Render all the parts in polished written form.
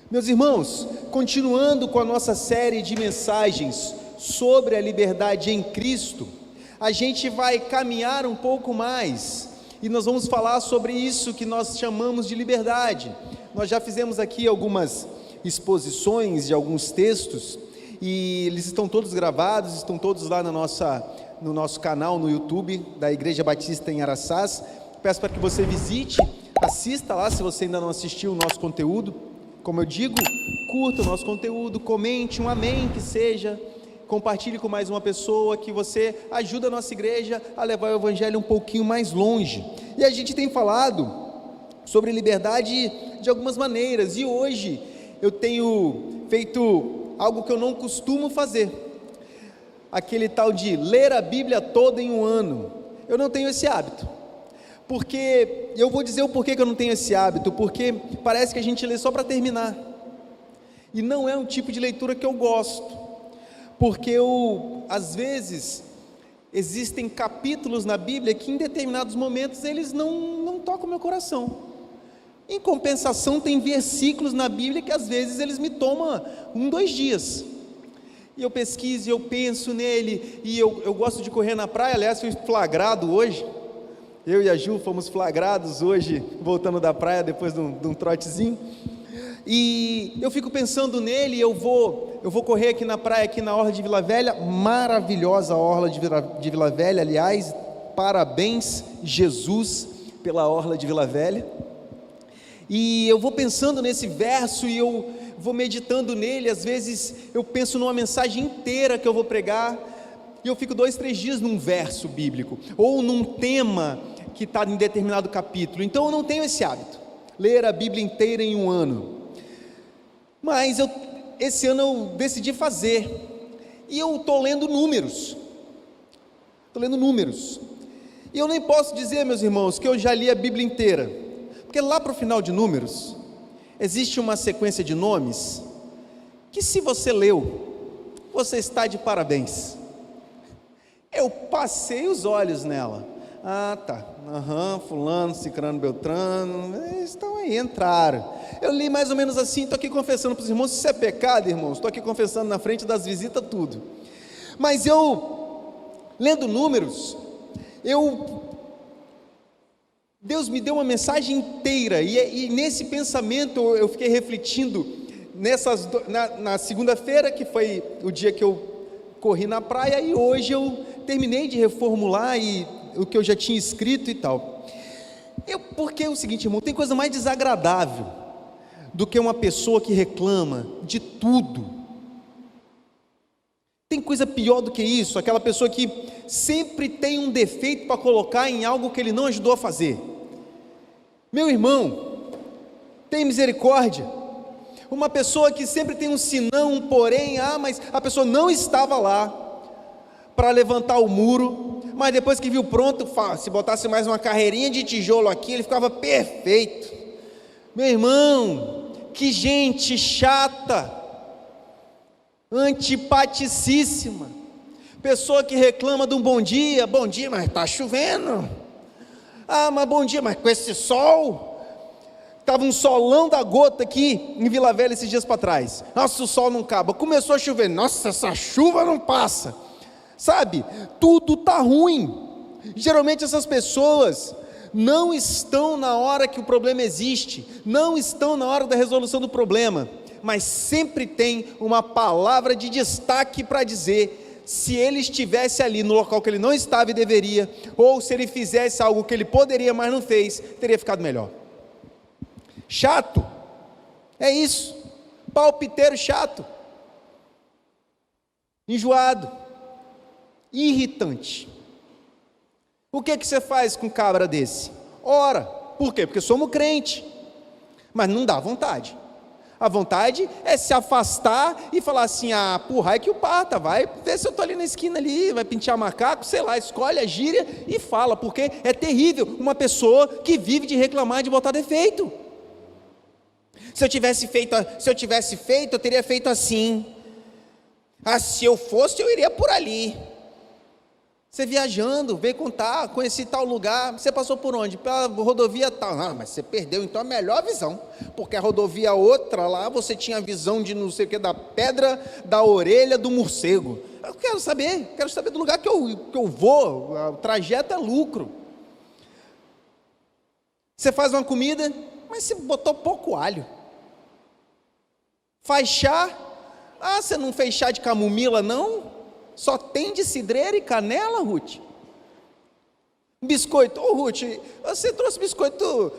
Meus irmãos, continuando com a nossa série de mensagens sobre a liberdade em Cristo, a gente vai caminhar um pouco mais e nós vamos falar sobre isso que nós chamamos de liberdade. Nós já fizemos aqui algumas exposições de alguns textos e eles estão todos gravados, estão todos lá no nosso canal no YouTube da Igreja Batista em Araçás. Peço para que você visite, assista lá se você ainda não assistiu o nosso conteúdo. Como eu digo, curta o nosso conteúdo, comente um amém que seja, compartilhe com mais uma pessoa, que você ajuda a nossa igreja a levar o evangelho um pouquinho mais longe. E a gente tem falado sobre liberdade de algumas maneiras, e hoje eu tenho feito algo que eu não costumo fazer, aquele tal de ler a Bíblia toda em um ano. Eu não tenho esse hábito. Porque, eu vou dizer o porquê que eu não tenho esse hábito, porque parece que a gente lê só para terminar, e não é um tipo de leitura que eu gosto, porque às vezes, existem capítulos na Bíblia que em determinados momentos eles não tocam meu coração. Em compensação, tem versículos na Bíblia que às vezes eles me tomam 2 dias, e eu pesquiso, e eu penso nele, e eu gosto de correr na praia. Aliás, fui flagrado hoje. Eu e a Ju fomos flagrados hoje, voltando da praia, depois de um trotezinho, e eu fico pensando nele. Eu vou correr aqui na praia, aqui na Orla de Vila Velha, maravilhosa a Orla de Vila Velha, aliás, parabéns Jesus pela Orla de Vila Velha, e eu vou pensando nesse verso, e eu vou meditando nele. Às vezes eu penso numa mensagem inteira que eu vou pregar, e eu fico 2, 3 dias num verso bíblico, ou num tema que está em determinado capítulo. Então eu não tenho esse hábito, ler a Bíblia inteira em um ano, mas esse ano eu decidi fazer, e eu estou lendo números, e eu nem posso dizer, meus irmãos, que eu já li a Bíblia inteira, porque lá para o final de Números, existe uma sequência de nomes, que se você leu, você está de parabéns. Eu passei os olhos nela. Ah, tá, fulano, cicrano, beltrano, estão aí, entraram. Eu li mais ou menos assim. Estou aqui confessando para os irmãos, se isso é pecado, irmãos, estou aqui confessando na frente das visitas tudo. Mas eu, lendo Números, Deus me deu uma mensagem inteira, e nesse pensamento eu fiquei refletindo, na segunda-feira, que foi o dia que eu corri na praia, e hoje eu terminei de reformular o que eu já tinha escrito e tal. Porque é o seguinte, irmão, tem coisa mais desagradável do que uma pessoa que reclama de tudo. Tem coisa pior do que isso, aquela pessoa que sempre tem um defeito para colocar em algo que ele não ajudou a fazer. Meu irmão, tem misericórdia. Uma pessoa que sempre tem um senão, um porém, mas a pessoa não estava lá para levantar o muro, mas depois que viu pronto, se botasse mais uma carreirinha de tijolo aqui, ele ficava perfeito. Meu irmão, que gente chata, antipaticíssima, pessoa que reclama de um bom dia, mas está chovendo. Mas bom dia, mas com esse sol, estava um solão da gota aqui em Vila Velha esses dias para trás. Nossa, o sol não acaba, começou a chover, nossa, essa chuva não passa. Sabe, tudo está ruim. Geralmente essas pessoas não estão na hora que o problema existe, não estão na hora da resolução do problema, mas sempre tem uma palavra de destaque para dizer, se ele estivesse ali no local que ele não estava e deveria, ou se ele fizesse algo que ele poderia, mas não fez, teria ficado melhor. Chato, é isso, palpiteiro chato, enjoado, irritante. O que você faz com um cabra desse? Ora. Por quê? Porque somos crente, mas não dá vontade. A vontade é se afastar e falar assim, porra, que o pata, vai ver se eu estou ali na esquina ali, vai pintar macaco, sei lá, escolhe a gíria e fala, porque é terrível uma pessoa que vive de reclamar, de botar defeito. Se eu tivesse feito, eu teria feito assim. Se eu fosse, eu iria por ali. Você viajando, veio contar, conheci tal lugar, você passou por onde? Pela rodovia tal. Ah, mas você perdeu então a melhor visão, porque a rodovia outra lá, você tinha a visão de não sei o que, da pedra, da orelha do morcego. Eu quero saber do lugar que eu vou, o trajeto é lucro. Você faz uma comida, mas você botou pouco alho. Faz chá, você não fez chá de camomila não? Só tem de cidreira e canela, Ruth? Biscoito, Ruth, você trouxe biscoito,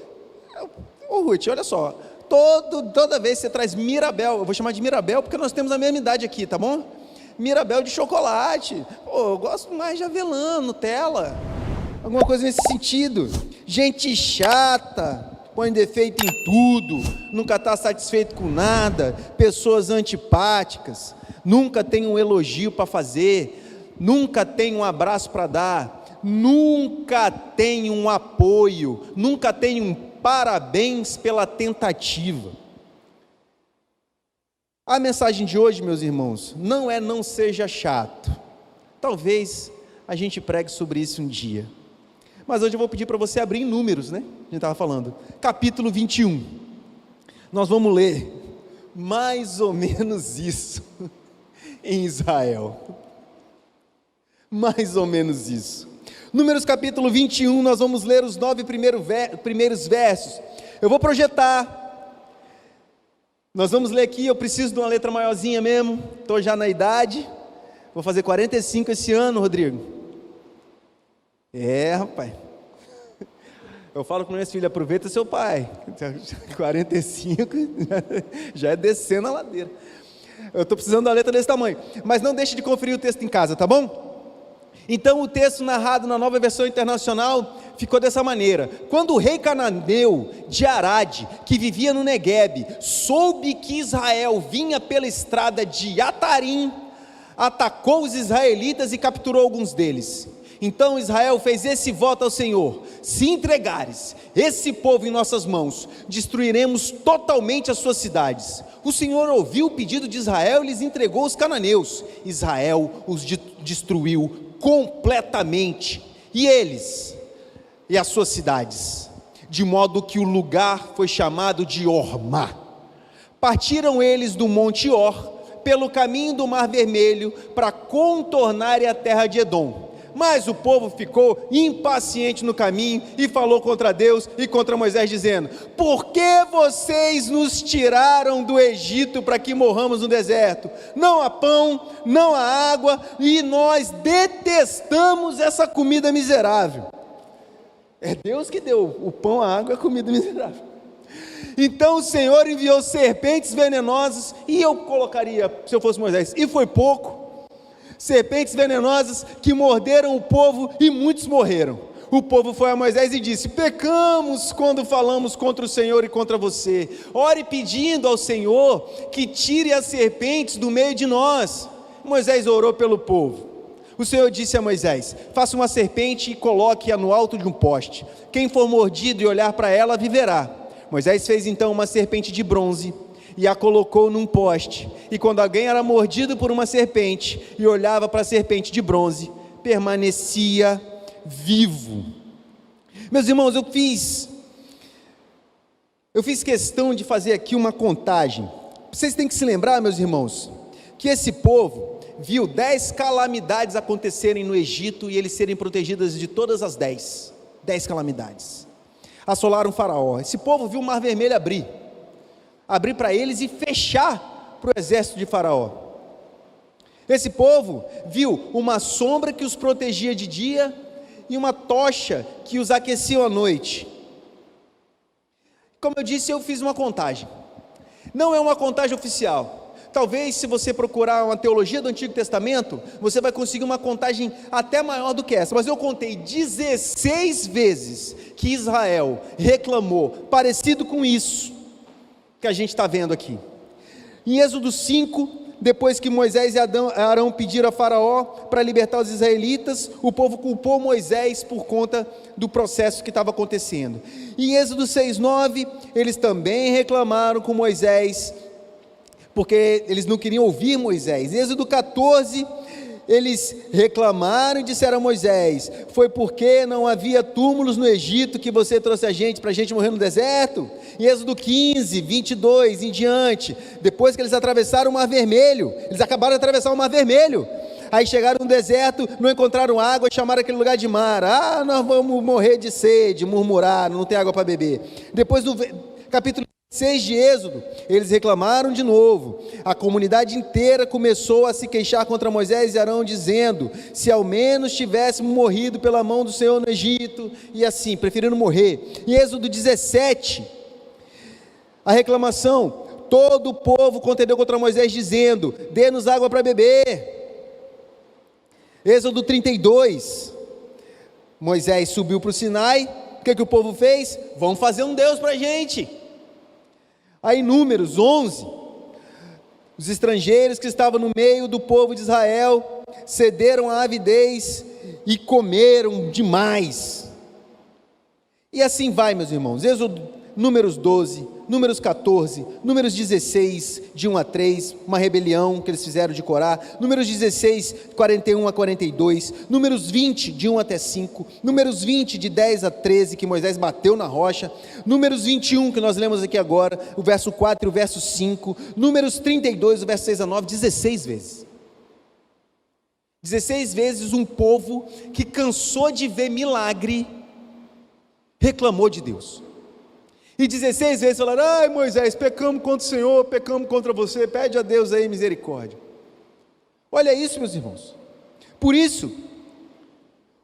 Ruth, olha só, toda vez você traz Mirabel, eu vou chamar de Mirabel porque nós temos a mesma idade aqui, tá bom? Mirabel de chocolate, eu gosto mais de avelã, Nutella, alguma coisa nesse sentido. Gente chata, põe defeito em tudo, nunca está satisfeito com nada, pessoas antipáticas, nunca tem um elogio para fazer, nunca tem um abraço para dar, nunca tem um apoio, nunca tem um parabéns pela tentativa. A mensagem de hoje, meus irmãos, não é não seja chato. Talvez a gente pregue sobre isso um dia. Mas hoje eu vou pedir para você abrir em Números, né? A gente estava falando. Capítulo 21. Nós vamos ler mais ou menos isso em Israel. Mais ou menos isso. Números capítulo 21, nós vamos ler os 9 primeiros versos. Eu vou projetar. Nós vamos ler aqui, eu preciso de uma letra maiorzinha mesmo. Estou já na idade. Vou fazer 45 esse ano, Rodrigo. Rapaz. Eu falo com minhas filhas, aproveita seu pai. 45, já é descendo a ladeira. Eu estou precisando da letra desse tamanho. Mas não deixe de conferir o texto em casa, tá bom? Então o texto narrado na Nova Versão Internacional ficou dessa maneira: quando o rei cananeu de Arade, que vivia no Neguebe, soube que Israel vinha pela estrada de Atarim, atacou os israelitas e capturou alguns deles. Então Israel fez esse voto ao Senhor: se entregares esse povo em nossas mãos, destruiremos totalmente as suas cidades. O Senhor ouviu o pedido de Israel e lhes entregou os cananeus. Israel os destruiu completamente, e eles e as suas cidades, de modo que o lugar foi chamado de Ormá. Partiram eles do monte Or, pelo caminho do Mar Vermelho, para contornarem a terra de Edom. Mas o povo ficou impaciente no caminho e falou contra Deus e contra Moisés, dizendo: por que vocês nos tiraram do Egito para que morramos no deserto? Não há pão, não há água, e nós detestamos essa comida miserável. É Deus que deu o pão, a água e a comida miserável. Então o Senhor enviou serpentes venenosas, e eu colocaria, se eu fosse Moisés, e foi pouco, serpentes venenosas que morderam o povo e muitos morreram. O povo foi a Moisés e disse: pecamos quando falamos contra o Senhor e contra você. Ore pedindo ao Senhor que tire as serpentes do meio de nós. Moisés orou pelo povo. O Senhor disse a Moisés: faça uma serpente e coloque-a no alto de um poste. Quem for mordido e olhar para ela viverá. Moisés fez então uma serpente de bronze e a colocou num poste, e quando alguém era mordido por uma serpente e olhava para a serpente de bronze, permanecia vivo. Meus irmãos, eu fiz questão de fazer aqui uma contagem. Vocês têm que se lembrar, meus irmãos, que esse povo viu 10 calamidades acontecerem no Egito, e eles serem protegidos de todas as 10 calamidades. Assolaram o faraó. Esse povo viu o Mar Vermelho abrir para eles e fechar para o exército de faraó. Esse povo viu uma sombra que os protegia de dia e uma tocha que os aquecia à noite. Como eu disse, eu fiz uma contagem. Não é uma contagem oficial. Talvez, se você procurar uma teologia do Antigo Testamento, você vai conseguir uma contagem até maior do que essa. Mas eu contei 16 vezes que Israel reclamou, parecido com isso que a gente está vendo aqui. Em Êxodo 5, depois que Moisés e Arão pediram a Faraó para libertar os israelitas, o povo culpou Moisés por conta do processo que estava acontecendo. Em Êxodo 6:9, eles também reclamaram com Moisés, porque eles não queriam ouvir Moisés. Em Êxodo 14, eles reclamaram e disseram a Moisés: foi porque não havia túmulos no Egito que você trouxe a gente, para a gente morrer no deserto? Em Êxodo 15, 22 em diante, depois que eles atravessaram o Mar Vermelho, eles acabaram de atravessar o Mar Vermelho, aí chegaram no deserto, não encontraram água e chamaram aquele lugar de mar. Nós vamos morrer de sede, murmuraram, não tem água para beber. Depois do capítulo 6 de Êxodo, eles reclamaram de novo, a comunidade inteira começou a se queixar contra Moisés e Arão, dizendo: se ao menos tivéssemos morrido pela mão do Senhor no Egito, e assim, preferindo morrer. Em Êxodo 17, a reclamação, todo o povo contendeu contra Moisés, dizendo: dê-nos água para beber. Êxodo 32, Moisés subiu para o Sinai, o que o povo fez? Vamos fazer um Deus para a gente. Aí Números 11, os estrangeiros que estavam no meio do povo de Israel cederam à avidez e comeram demais. E assim vai, meus irmãos. Números 12, Números 14, Números 16, de 1 a 3, uma rebelião que eles fizeram de Corá, Números 16, 41 a 42, Números 20, de 1 até 5, Números 20, de 10 a 13, que Moisés bateu na rocha, Números 21, que nós lemos aqui agora, o verso 4 e o verso 5, Números 32, o verso 6 a 9, 16 vezes. 16 vezes um povo que cansou de ver milagre, reclamou de Deus. E 16 vezes falaram: ai Moisés, pecamos contra o Senhor, pecamos contra você, pede a Deus aí misericórdia. Olha isso, meus irmãos. Por isso,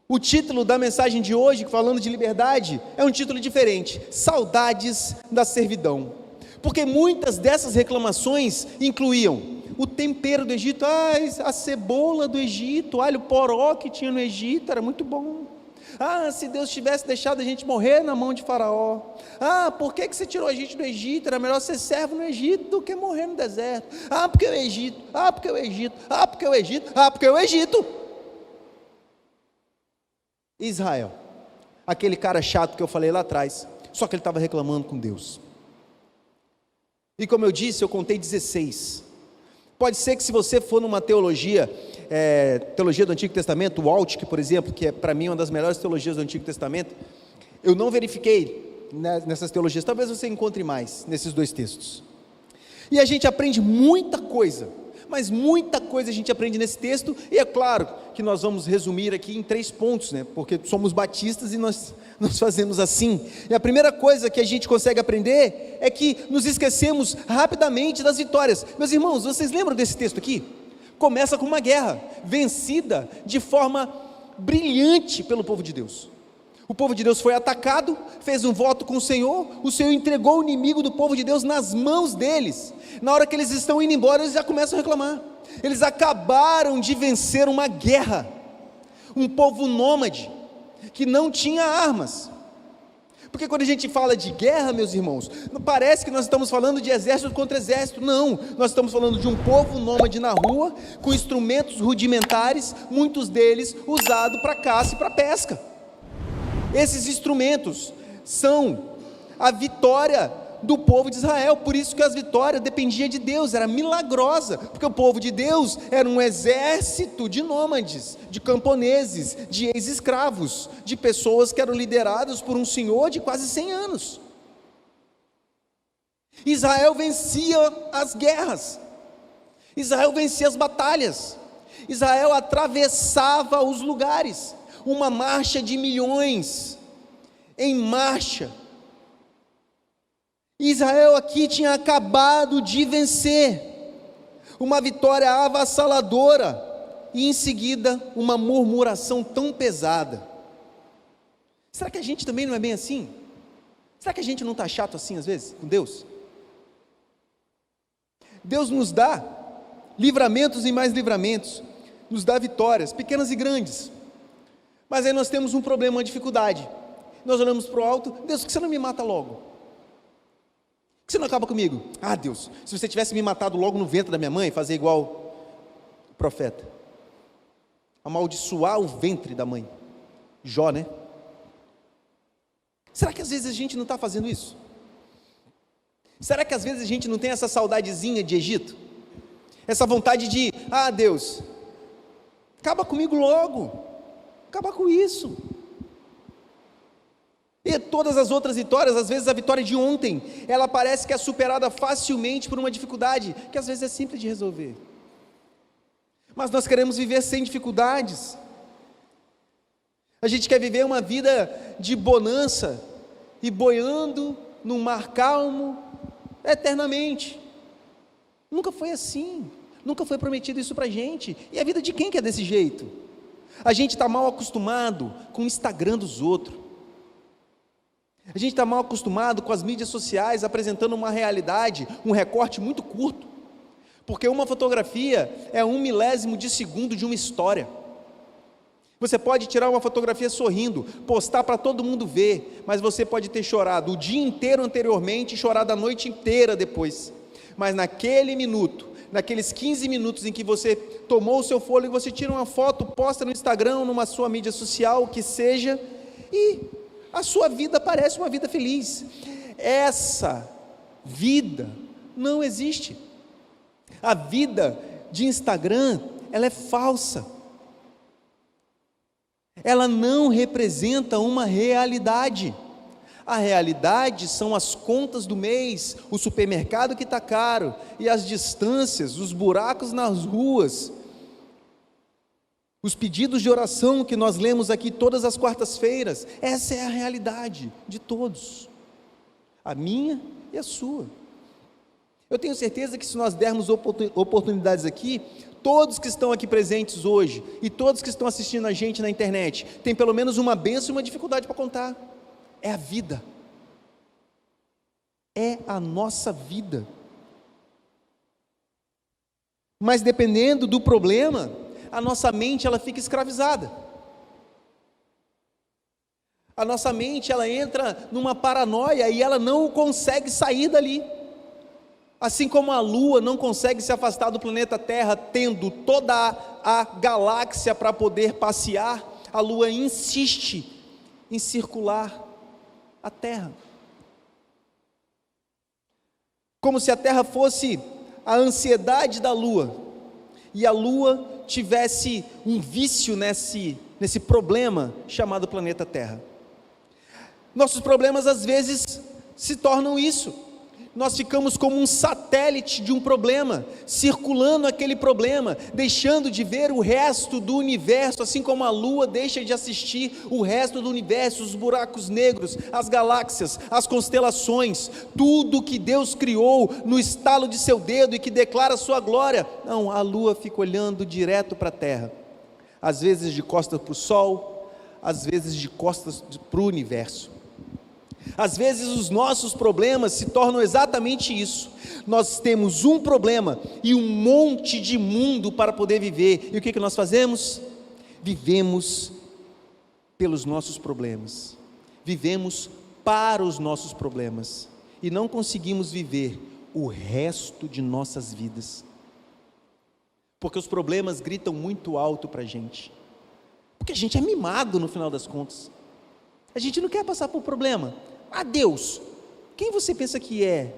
o título da mensagem de hoje, falando de liberdade, é um título diferente: Saudades da servidão. Porque muitas dessas reclamações incluíam o tempero do Egito, a cebola do Egito, o alho poró que tinha no Egito, era muito bom. Se Deus tivesse deixado a gente morrer na mão de Faraó. Por que você tirou a gente do Egito? Era melhor ser servo no Egito do que morrer no deserto. Porque o Egito, porque o Egito, porque o Egito, porque o Egito. Israel, aquele cara chato que eu falei lá atrás, só que ele estava reclamando com Deus. E como eu disse, eu contei 16. Pode ser que se você for numa teologia do Antigo Testamento, o Waltke, por exemplo, que é para mim uma das melhores teologias do Antigo Testamento, eu não verifiquei nessas teologias, talvez você encontre mais nesses dois textos. E a gente aprende muita coisa, mas muita coisa a gente aprende nesse texto, e é claro que nós vamos resumir aqui em 3 pontos, porque somos batistas e nós fazemos assim. E a primeira coisa que a gente consegue aprender é que nos esquecemos rapidamente das vitórias. Meus irmãos, vocês lembram desse texto aqui? Começa com uma guerra, vencida de forma brilhante pelo povo de Deus. O povo de Deus foi atacado, fez um voto com o Senhor entregou o inimigo do povo de Deus nas mãos deles. Na hora que eles estão indo embora, eles já começam a reclamar. Eles acabaram de vencer uma guerra, um povo nômade, que não tinha armas. Porque quando a gente fala de guerra, meus irmãos, não parece que nós estamos falando de exército contra exército, não, nós estamos falando de um povo nômade na rua, com instrumentos rudimentares, muitos deles usados para caça e para pesca. Esses instrumentos são a vitória do povo de Israel, por isso que as vitórias dependiam de Deus, era milagrosa, porque o povo de Deus era um exército de nômades, de camponeses, de ex-escravos, de pessoas que eram lideradas por um senhor de quase 100 anos. Israel vencia as guerras, Israel vencia as batalhas, Israel atravessava os lugares, uma marcha de milhões, em marcha. Israel aqui tinha acabado de vencer, uma vitória avassaladora, e em seguida uma murmuração tão pesada. Será que a gente também não é bem assim? Será que a gente não está chato assim às vezes com Deus? Deus nos dá livramentos e mais livramentos, nos dá vitórias, pequenas e grandes, mas aí nós temos um problema, uma dificuldade. Nós olhamos para o alto: Deus, por que você não me mata logo? Por que você não acaba comigo? Deus, se você tivesse me matado logo no ventre da minha mãe, fazer igual o profeta, amaldiçoar o ventre da mãe, Jó, né? Será que às vezes a gente não está fazendo isso? Será que às vezes a gente não tem essa saudadezinha de Egito? Essa vontade de, Deus, Acaba comigo logo. Acaba com isso. E todas as outras vitórias, às vezes a vitória de ontem, ela parece que é superada facilmente por uma dificuldade, que às vezes é simples de resolver. Mas nós queremos viver sem dificuldades. A gente quer viver uma vida de bonança e boiando num mar calmo eternamente. Nunca foi assim. Nunca foi prometido isso pra gente. E a vida de quem que é desse jeito? A gente está mal acostumado com o Instagram dos outros. A gente está mal acostumado com as mídias sociais apresentando uma realidade, um recorte muito curto. Porque uma fotografia é 1/1000 de segundo de uma história. Você pode tirar uma fotografia sorrindo, postar para todo mundo ver, mas você pode ter chorado o dia inteiro anteriormente e chorado a noite inteira depois. Mas naquele minuto, naqueles 15 minutos em que você tomou o seu fôlego, você tira uma foto, posta no Instagram, numa sua mídia social, o que seja, e a sua vida parece uma vida feliz. Essa vida não existe. A vida de Instagram, ela é falsa. Ela não representa uma realidade. A realidade são as contas do mês, o supermercado que está caro, e as distâncias, os buracos nas ruas, os pedidos de oração que nós lemos aqui todas as quartas-feiras. Essa é a realidade de todos, a minha e a sua. Eu tenho certeza que se nós dermos oportunidades aqui, todos que estão aqui presentes hoje, e todos que estão assistindo a gente na internet, tem pelo menos uma bênção e uma dificuldade para contar. É a vida, é a nossa vida. Mas dependendo do problema, a nossa mente ela fica escravizada. A nossa mente ela entra numa paranoia e ela não consegue sair dali. Assim como a Lua não consegue se afastar do planeta Terra, tendo toda a galáxia para poder passear, a Lua insiste em circular a Terra. Como se a Terra fosse a ansiedade da Lua, e a Lua tivesse um vício nesse problema chamado planeta Terra. Nossos problemas às vezes se tornam isso. Nós ficamos como um satélite de um problema, circulando aquele problema, deixando de ver o resto do universo, assim como a Lua deixa de assistir o resto do universo, os buracos negros, as galáxias, as constelações, tudo que Deus criou no estalo de seu dedo e que declara sua glória. Não, a Lua fica olhando direto para a Terra, às vezes de costas para o Sol, às vezes de costas para o universo. Às vezes os nossos problemas se tornam exatamente isso. Nós temos um problema e um monte de mundo para poder viver. E o que nós fazemos? Vivemos pelos nossos problemas. Vivemos para os nossos problemas. E não conseguimos viver o resto de nossas vidas. Porque os problemas gritam muito alto para a gente. Porque a gente é mimado no final das contas. A gente não quer passar por problema. Ah, Deus, quem você pensa que é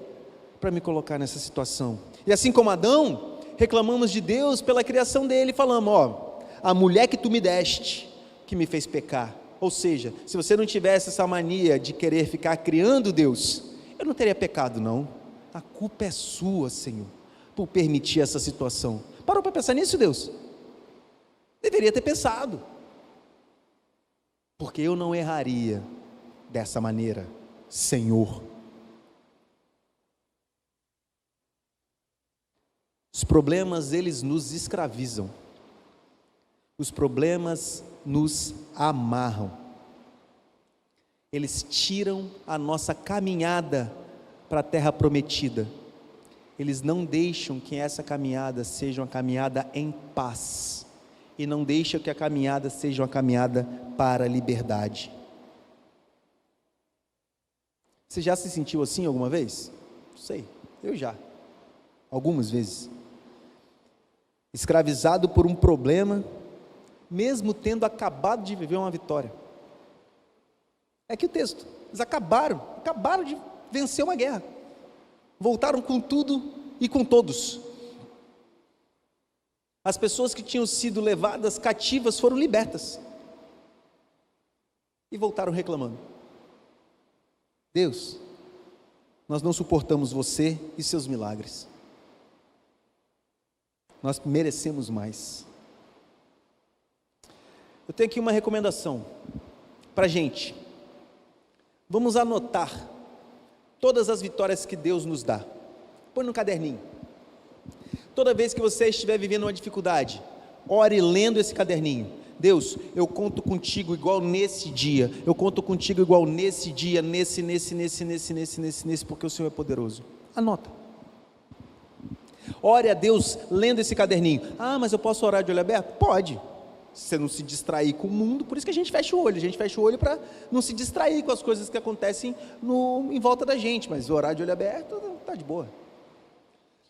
para me colocar nessa situação? E assim como Adão, reclamamos de Deus pela criação dele, falamos, a mulher que tu me deste, que me fez pecar. Ou seja, se você não tivesse essa mania de querer ficar criando Deus, eu não teria pecado não. A culpa é sua, Senhor, por permitir essa situação. Parou para pensar nisso, Deus? Deveria ter pensado. Porque eu não erraria dessa maneira, Senhor. Os problemas, eles nos escravizam. Os problemas nos amarram. Eles tiram a nossa caminhada para a terra prometida. Eles não deixam que essa caminhada seja uma caminhada em paz. E não deixam que a caminhada seja uma caminhada para a liberdade. Você já se sentiu assim alguma vez? Não sei, eu já. Algumas vezes. Escravizado por um problema, mesmo tendo acabado de viver uma vitória. É aqui o texto. Eles acabaram de vencer uma guerra. Voltaram com tudo e com todos. As pessoas que tinham sido levadas cativas foram libertas e voltaram reclamando: Deus, nós não suportamos você e seus milagres, nós merecemos mais. Eu tenho aqui uma recomendação para a gente: vamos anotar todas as vitórias que Deus nos dá. Põe no caderninho. Toda vez que você estiver vivendo uma dificuldade, ore lendo esse caderninho: Deus, eu conto contigo igual nesse dia, eu conto contigo igual nesse dia, nesse, porque o Senhor é poderoso. Anota. Ore a Deus lendo esse caderninho. Ah, mas eu posso orar de olho aberto? Pode, se você não se distrair com o mundo. Por isso que a gente fecha o olho para não se distrair com as coisas que acontecem em volta da gente, mas orar de olho aberto está de boa.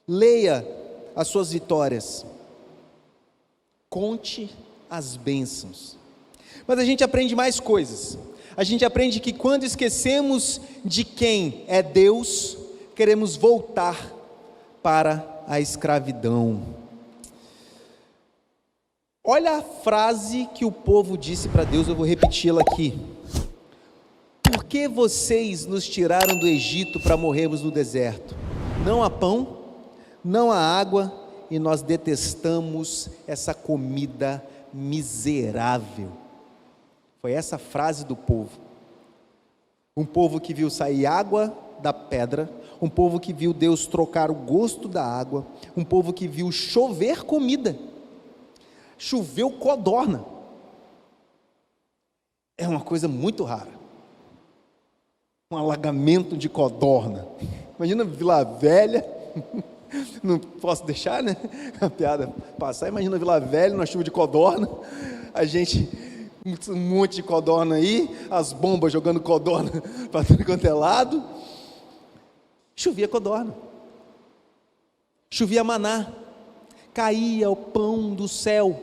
Leia as suas vitórias, conte as bênçãos. Mas a gente aprende mais coisas. A gente aprende que quando esquecemos de quem é Deus, queremos voltar para a escravidão. Olha a frase que o povo disse para Deus, eu vou repeti-la aqui: por que vocês nos tiraram do Egito para morrermos no deserto? Não há pão, não há água, e nós detestamos essa comida miserável. Foi essa frase do povo. Um povo que viu sair água da pedra, um povo que viu Deus trocar o gosto da água, um povo que viu chover comida. Choveu codorna. É uma coisa muito rara, um alagamento de codorna. Imagina Vila Velha. Não posso deixar, né, a piada passar. Imagina Vila Velha, numa chuva de codorna, a gente, um monte de codorna aí, as bombas jogando codorna para tudo quanto é lado. Chovia codorna, chovia maná, caía o pão do céu,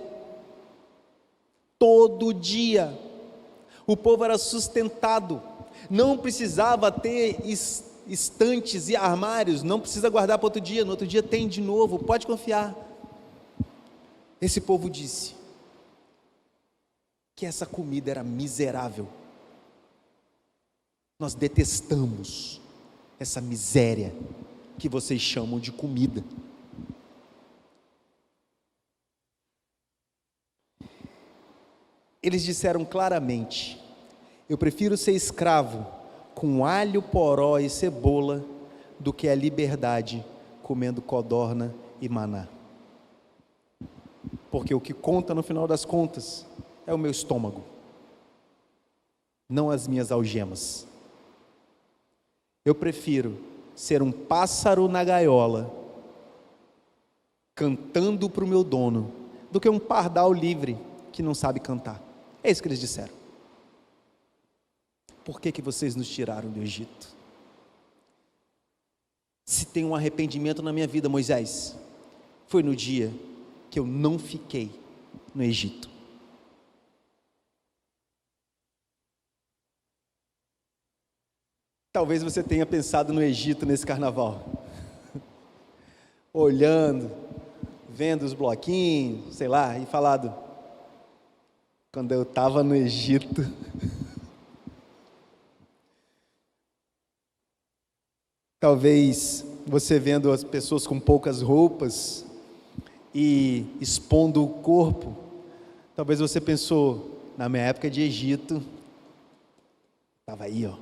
todo dia. O povo era sustentado, não precisava ter estantes e armários, não precisa guardar para outro dia, no outro dia tem de novo, pode confiar. Esse povo disse que essa comida era miserável. Nós detestamos essa miséria que vocês chamam de comida. Eles disseram claramente: eu prefiro ser escravo com alho, poró e cebola, do que a liberdade comendo codorna e maná. Porque o que conta no final das contas é o meu estômago, não as minhas algemas. Eu prefiro ser um pássaro na gaiola, cantando para o meu dono, do que um pardal livre que não sabe cantar. É isso que eles disseram. Por que vocês nos tiraram do Egito? Se tem um arrependimento na minha vida, Moisés, foi no dia que eu não fiquei no Egito. Talvez você tenha pensado no Egito nesse carnaval, olhando, vendo os bloquinhos, sei lá, e falado: quando eu estava no Egito. Talvez você vendo as pessoas com poucas roupas e expondo o corpo, talvez você pensou: na minha época de Egito, estava aí, ó.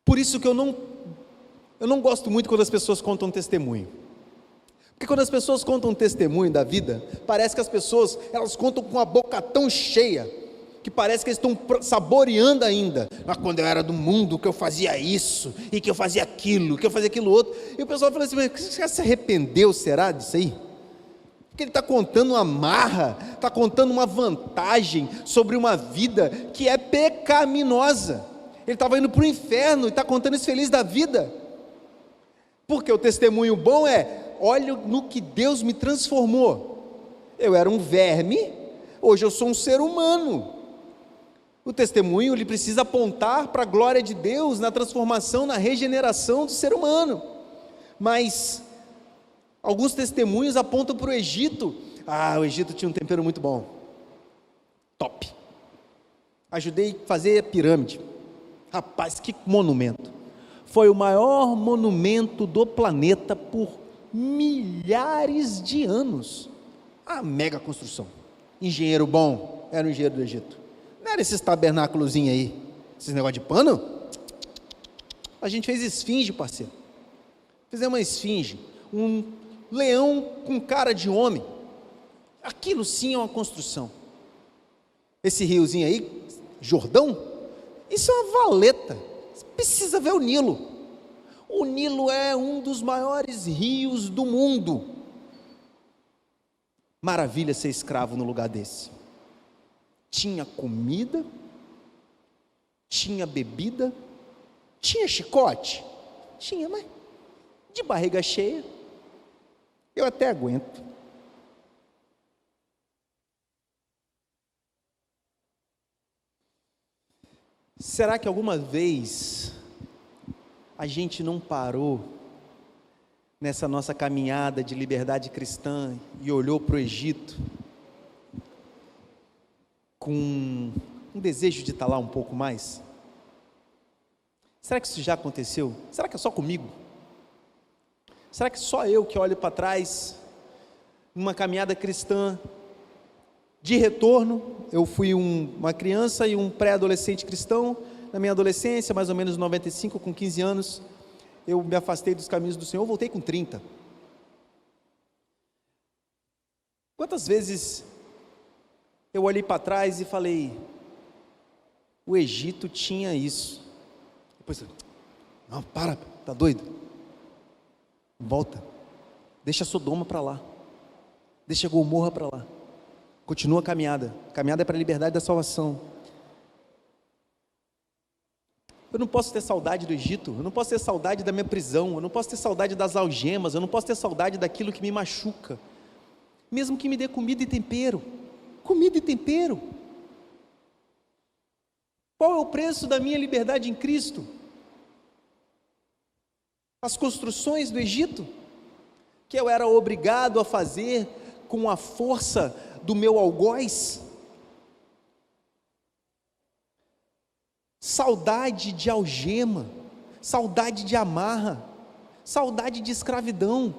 Por isso que eu não gosto muito quando as pessoas contam testemunho. Porque quando as pessoas contam testemunho da vida, parece que as pessoas, elas contam com a boca tão cheia, que parece que eles estão saboreando ainda. Mas quando eu era do mundo, que eu fazia isso, e que eu fazia aquilo, que eu fazia aquilo outro. E o pessoal fala assim: mas você se arrependeu, será, disso aí? Porque ele está contando uma marra, está contando uma vantagem sobre uma vida que é pecaminosa. Ele estava indo para o inferno e está contando isso feliz da vida. Porque o testemunho bom é: olha no que Deus me transformou. Eu era um verme, hoje eu sou um ser humano. O testemunho, ele precisa apontar para a glória de Deus na transformação, na regeneração do ser humano. Mas Alguns testemunhos apontam para o Egito. O Egito tinha um tempero muito bom. Top. Ajudei a fazer a pirâmide. Rapaz, que monumento. Foi o maior monumento do planeta por milhares de anos. A mega construção. Engenheiro bom, era o engenheiro do Egito. Não era esses tabernáculozinhos aí, esses negócios de pano? A gente fez esfinge, parceiro. Fizemos uma esfinge, um leão com cara de homem. Aquilo sim é uma construção. Esse riozinho aí, Jordão, isso é uma valeta. Você precisa ver o Nilo. O Nilo é um dos maiores rios do mundo. Maravilha ser escravo no lugar desse. Tinha comida, tinha bebida, tinha chicote? Tinha, mas de barriga cheia, eu até aguento. Será que alguma vez a gente não parou nessa nossa caminhada de liberdade cristã e olhou para o Egito com um desejo de estar lá um pouco mais? Será que isso já aconteceu? Será que é só comigo? Será que só eu que olho para trás, numa caminhada cristã de retorno? Eu fui uma criança e um pré-adolescente cristão. Na minha adolescência, mais ou menos 95, com 15 anos, eu me afastei dos caminhos do Senhor, voltei com 30. Quantas vezes eu olhei para trás e falei, o Egito tinha isso. Depois, não, tá doido? Volta, deixa Sodoma para lá, deixa Gomorra para lá, continua a caminhada é para a liberdade e da salvação. Eu não posso ter saudade do Egito, eu não posso ter saudade da minha prisão, eu não posso ter saudade das algemas, eu não posso ter saudade daquilo que me machuca, mesmo que me dê comida e tempero. Qual é o preço da minha liberdade em Cristo? As construções do Egito, que eu era obrigado a fazer com a força do meu algoz? Saudade de algema, saudade de amarra, saudade de escravidão,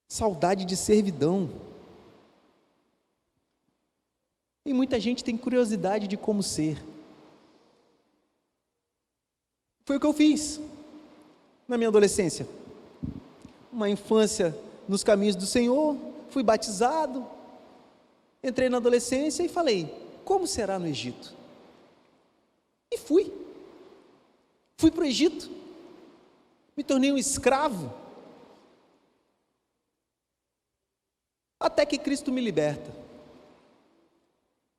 saudade de servidão. E muita gente tem curiosidade de como ser. Foi o que eu fiz na minha adolescência. Uma infância nos caminhos do Senhor, fui batizado, entrei na adolescência e falei, como será no Egito? E fui para o Egito, me tornei um escravo, até que Cristo me liberta,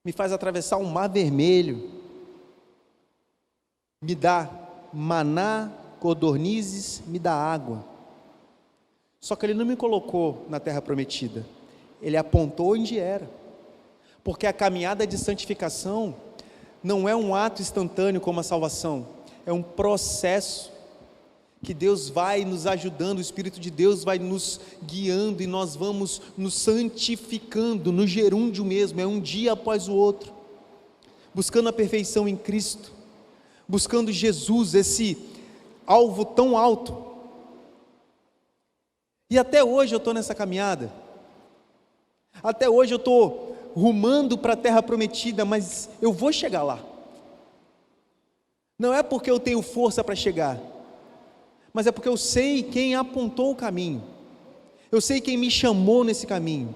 me faz atravessar um mar vermelho, me dá maná, codornizes, me dá água. Só que Ele não me colocou na terra prometida, Ele apontou onde era, porque a caminhada de santificação não é um ato instantâneo como a salvação, é um processo que Deus vai nos ajudando, o Espírito de Deus vai nos guiando e nós vamos nos santificando no gerúndio mesmo, é um dia após o outro, buscando a perfeição em Cristo, buscando Jesus, esse alvo tão alto. E até hoje eu estou nessa caminhada, até hoje eu estou rumando para a terra prometida, mas eu vou chegar lá. Não é porque eu tenho força para chegar, mas é porque eu sei quem apontou o caminho, eu sei quem me chamou nesse caminho,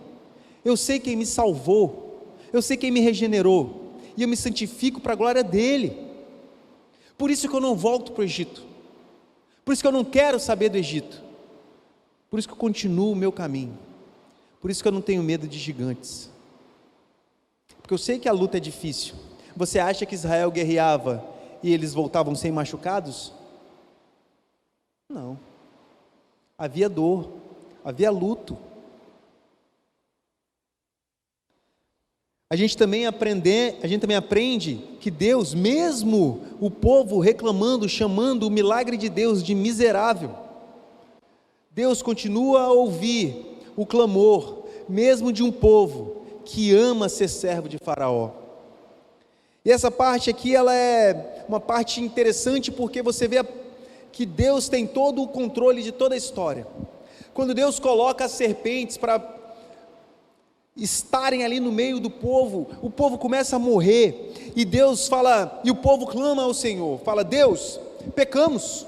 eu sei quem me salvou, eu sei quem me regenerou, e eu me santifico para a glória dEle. Por isso que eu não volto para o Egito, por isso que eu não quero saber do Egito, por isso que eu continuo o meu caminho, por isso que eu não tenho medo de gigantes, porque eu sei que a luta é difícil. Você acha que Israel guerreava e eles voltavam sem machucados? Não, havia dor, havia luto. A gente também aprende que Deus, mesmo o povo reclamando, chamando o milagre de Deus de miserável, Deus continua a ouvir o clamor, mesmo de um povo que ama ser servo de Faraó. E essa parte aqui, ela é uma parte interessante, porque você vê que Deus tem todo o controle de toda a história. Quando Deus coloca as serpentes para estarem ali no meio do povo, o povo começa a morrer, e Deus fala, e o povo clama ao Senhor, fala: Deus, pecamos.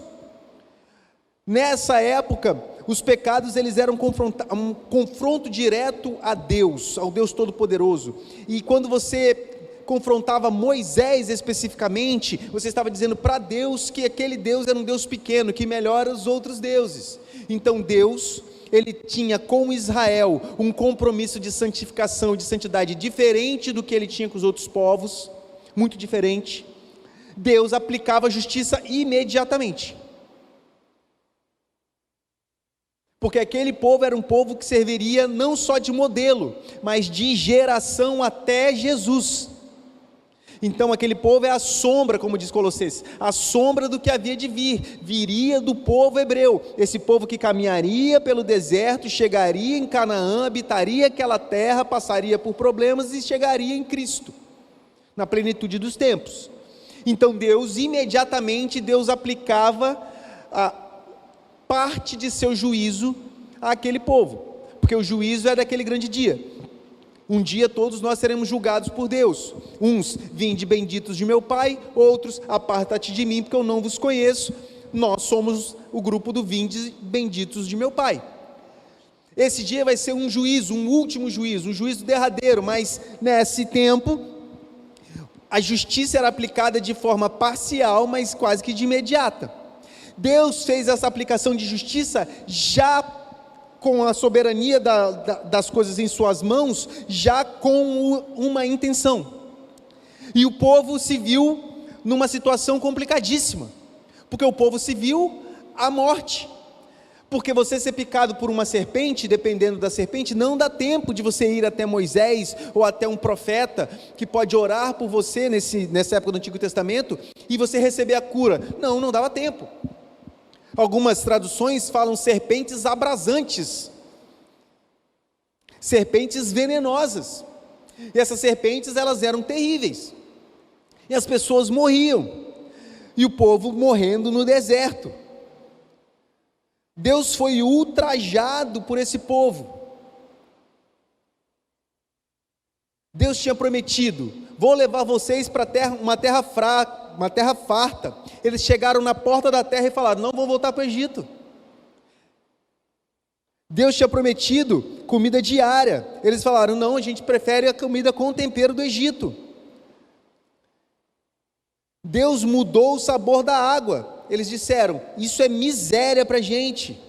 Nessa época, os pecados, eles eram um confronto direto a Deus, ao Deus Todo-Poderoso, e quando você confrontava Moisés especificamente, você estava dizendo para Deus que aquele Deus era um Deus pequeno, que melhora os outros deuses. Então Deus, ele tinha com Israel um compromisso de santificação, de santidade, diferente do que ele tinha com os outros povos, muito diferente. Deus aplicava a justiça imediatamente, porque aquele povo era um povo que serviria não só de modelo, mas de geração até Jesus. Então aquele povo é a sombra, como diz Colossenses, a sombra do que havia de vir, viria do povo hebreu, esse povo que caminharia pelo deserto, chegaria em Canaã, habitaria aquela terra, passaria por problemas e chegaria em Cristo, na plenitude dos tempos. Então Deus, imediatamente, Deus aplicava a parte de seu juízo àquele povo, porque o juízo é daquele grande dia. Um dia todos nós seremos julgados por Deus, uns: vinde benditos de meu Pai, outros: aparta-te de mim, porque eu não vos conheço. Nós somos o grupo do vinde benditos de meu Pai. Esse dia vai ser um juízo, um último juízo, um juízo derradeiro, mas nesse tempo, a justiça era aplicada de forma parcial, mas quase que de imediata. Deus fez essa aplicação de justiça já com a soberania das coisas em suas mãos, já com uma intenção, e o povo se viu numa situação complicadíssima, porque o povo se viu à morte, porque você ser picado por uma serpente, dependendo da serpente, não dá tempo de você ir até Moisés, ou até um profeta, que pode orar por você, nessa época do Antigo Testamento, e você receber a cura. Não dava tempo. Algumas traduções falam serpentes abrasantes, serpentes venenosas, e essas serpentes, elas eram terríveis, e as pessoas morriam, e o povo morrendo no deserto. Deus foi ultrajado por esse povo. Deus tinha prometido: vou levar vocês para uma terra fraca, uma terra farta. Eles chegaram na porta da terra e falaram: não vão voltar para o Egito. Deus tinha prometido comida diária. Eles falaram: não, a gente prefere a comida com tempero do Egito. Deus mudou o sabor da água. Eles disseram: isso é miséria para a gente.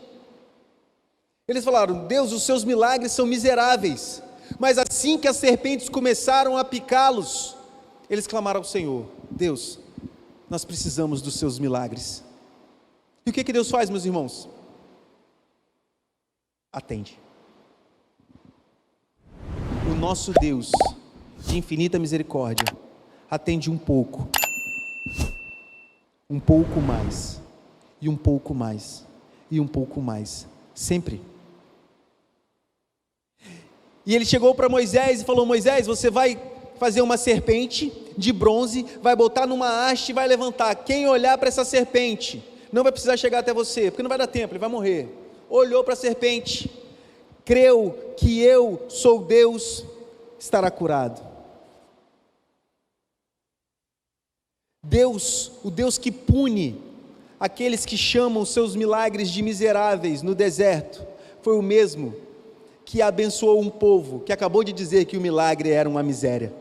Eles falaram: Deus, os seus milagres são miseráveis. Mas assim que as serpentes começaram a picá-los, eles clamaram ao Senhor: Deus, nós precisamos dos seus milagres. E o que Deus faz, meus irmãos? Atende. O nosso Deus, de infinita misericórdia, atende um pouco mais, e um pouco mais, e um pouco mais, sempre. E ele chegou para Moisés e falou: Moisés, você vai fazer uma serpente de bronze, vai botar numa haste e vai levantar. Quem olhar para essa serpente não vai precisar chegar até você, porque não vai dar tempo, ele vai morrer. Olhou para a serpente, creu que eu sou Deus, estará curado. Deus, o Deus que pune aqueles que chamam seus milagres de miseráveis no deserto, foi o mesmo que abençoou um povo que acabou de dizer que o milagre era uma miséria.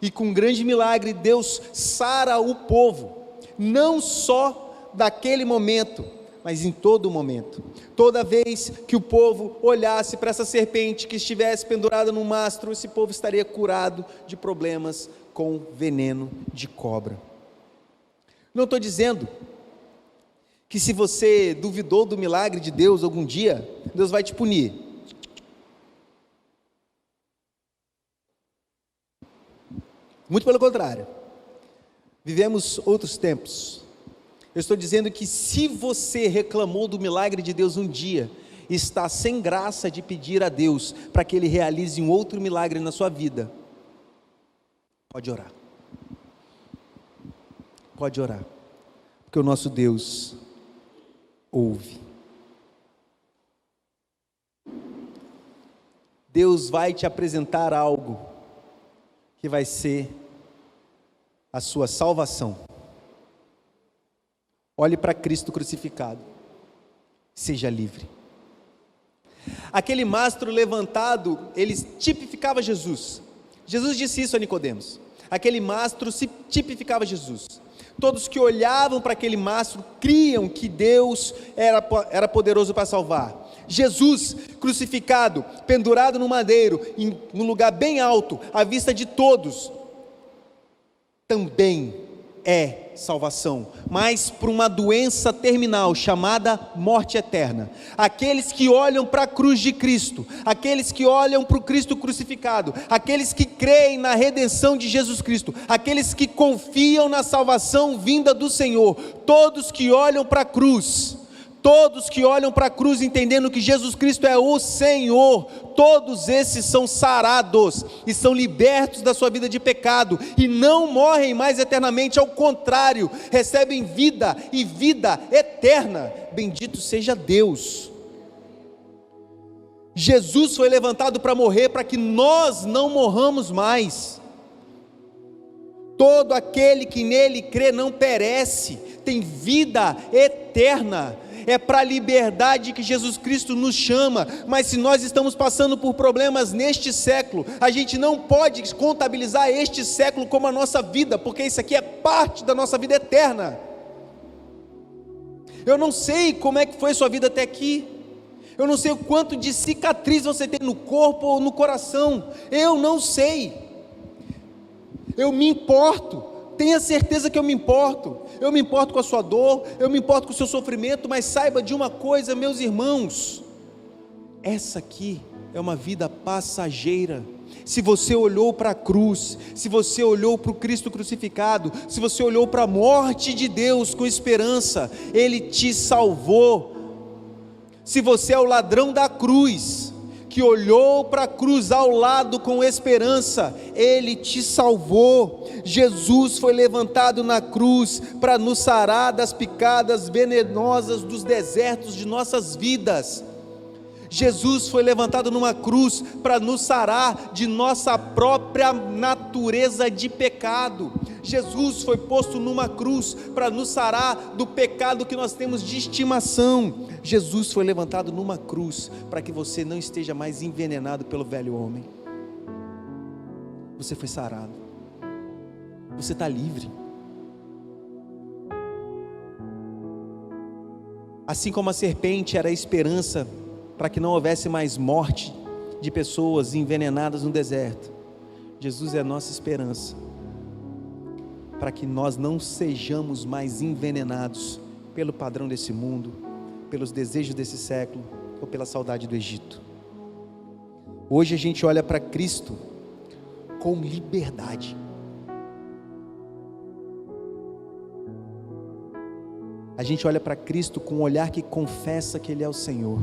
E com um grande milagre, Deus sara o povo, não só daquele momento, mas em todo momento. Toda vez que o povo olhasse para essa serpente que estivesse pendurada num mastro, esse povo estaria curado de problemas com veneno de cobra. Não estou dizendo que se você duvidou do milagre de Deus algum dia, Deus vai te punir. Muito pelo contrário, vivemos outros tempos. Eu estou dizendo que se você reclamou do milagre de Deus um dia, está sem graça de pedir a Deus para que Ele realize um outro milagre na sua vida, pode orar. Pode orar, porque o nosso Deus ouve. Deus vai te apresentar algo que vai ser a sua salvação. Olhe para Cristo crucificado, seja livre. Aquele mastro levantado, ele tipificava Jesus. Jesus disse isso a Nicodemos. Aquele mastro tipificava Jesus. Todos que olhavam para aquele mastro criam que Deus era poderoso para salvar. Jesus crucificado, pendurado no madeiro, num lugar bem alto, à vista de todos, também é salvação, mas por uma doença terminal chamada morte eterna. Aqueles que olham para a cruz de Cristo, aqueles que olham para o Cristo crucificado, aqueles que creem na redenção de Jesus Cristo, aqueles que confiam na salvação vinda do Senhor, todos que olham para a cruz, todos que olham para a cruz entendendo que Jesus Cristo é o Senhor, todos esses são sarados e são libertos da sua vida de pecado e não morrem mais eternamente, ao contrário, recebem vida e vida eterna. Bendito seja Deus. Jesus foi levantado para morrer para que nós não morramos mais. Todo aquele que nele crê não perece, tem vida eterna. É para a liberdade que Jesus Cristo nos chama. Mas se nós estamos passando por problemas neste século, a gente não pode contabilizar este século como a nossa vida, porque isso aqui é parte da nossa vida eterna. Eu não sei como é que foi sua vida até aqui, eu não sei o quanto de cicatriz você tem no corpo ou no coração, eu não sei. Eu me importo, tenha certeza que eu me importo com a sua dor, eu me importo com o seu sofrimento, mas saiba de uma coisa, meus irmãos, essa aqui é uma vida passageira. Se você olhou para a cruz, se você olhou para o Cristo crucificado, se você olhou para a morte de Deus com esperança, Ele te salvou. Se você é o ladrão da cruz, que olhou para a cruz ao lado com esperança, Ele te salvou. Jesus foi levantado na cruz para nos sarar das picadas venenosas dos desertos de nossas vidas. Jesus foi levantado numa cruz para nos sarar de nossa própria natureza de pecado. Jesus foi posto numa cruz para nos sarar do pecado que nós temos de estimação. Jesus foi levantado numa cruz para que você não esteja mais envenenado pelo velho homem. Você foi sarado, você está livre. Assim como a serpente era a esperança para que não houvesse mais morte de pessoas envenenadas no deserto, Jesus é a nossa esperança para que nós não sejamos mais envenenados pelo padrão desse mundo, pelos desejos desse século ou pela saudade do Egito. Hoje a gente olha para Cristo com liberdade. A gente olha para Cristo com um olhar que confessa que Ele é o Senhor.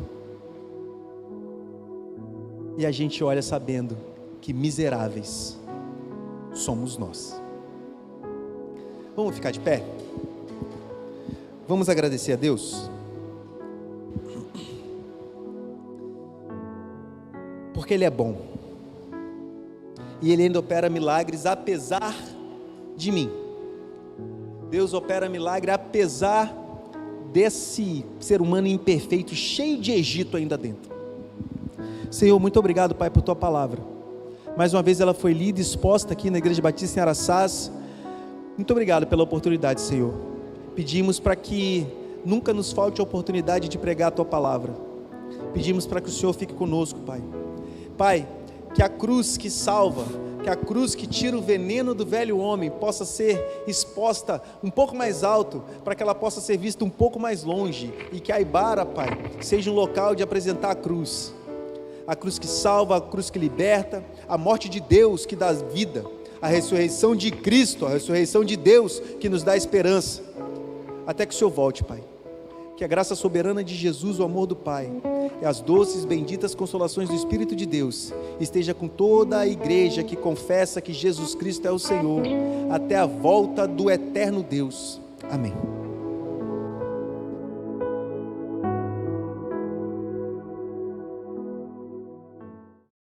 E a gente olha sabendo que miseráveis somos nós. Vamos ficar de pé? Vamos agradecer a Deus? Porque Ele é bom. E Ele ainda opera milagres apesar de mim. Deus opera milagre apesar desse ser humano imperfeito, cheio de Egito ainda dentro. Senhor, muito obrigado, Pai, por Tua palavra. Mais uma vez ela foi lida e exposta aqui na Igreja Batista em Araçás. Muito obrigado pela oportunidade, Senhor. Pedimos para que nunca nos falte a oportunidade de pregar a Tua palavra. Pedimos para que o Senhor fique conosco, Pai. Pai, que a cruz que salva, que a cruz que tira o veneno do velho homem possa ser exposta um pouco mais alto, para que ela possa ser vista um pouco mais longe, e que a Ibara, Pai, seja um local de apresentar a cruz que salva, a cruz que liberta, a morte de Deus que dá vida, a ressurreição de Cristo, a ressurreição de Deus, que nos dá esperança, até que o Senhor volte, Pai. Que a graça soberana de Jesus, o amor do Pai, e as doces, benditas consolações do Espírito de Deus, esteja com toda a igreja que confessa que Jesus Cristo é o Senhor, até a volta do eterno Deus. Amém.